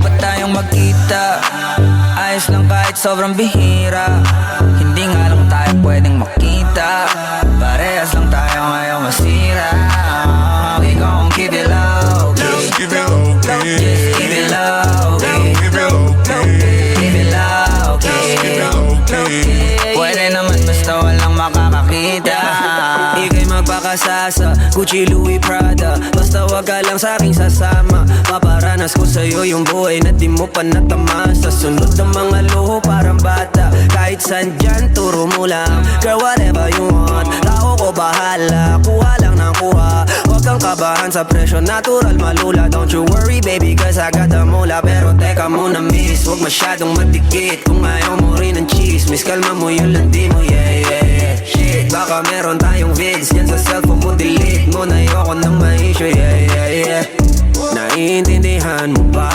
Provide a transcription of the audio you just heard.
pa tayong magkita? Ayos lang kahit sobrang bihira. Hindi nga lang tayo pwedeng makita. Parehas lang tayo ngayong masira. We gon' keep it low, Just keep it low key. just keep it low, Keep it low key. keep it low, Just keep it low key. pwede naman basta walang makakakita. Ika'y magpakasasa, Gucci, Louis, Prada. Basta wag ka lang sa'king sasama. Paparanas ko sa'yo yung buhay na di mo pa natamasa. Sunod ng mga luho parang bata. Kahit saan dyan, turo mo lang. Girl, whatever you want, ako ko bahala. Kuha lang ng kuha. Huwag kang kabahan sa presyo, natural malula. Don't you worry baby, cause I got the mula. Pero teka muna miss, huwag masyadong matikit. Kung ayaw mo rin ng chismis, kalma mo yung landi mo, yeah, yeah, yeah. Shit, baka meron tayong vids yan sa cellphone mo, delete mo na ayoko nang ma-issue, yeah, yeah, yeah. Naiintindihan mo ba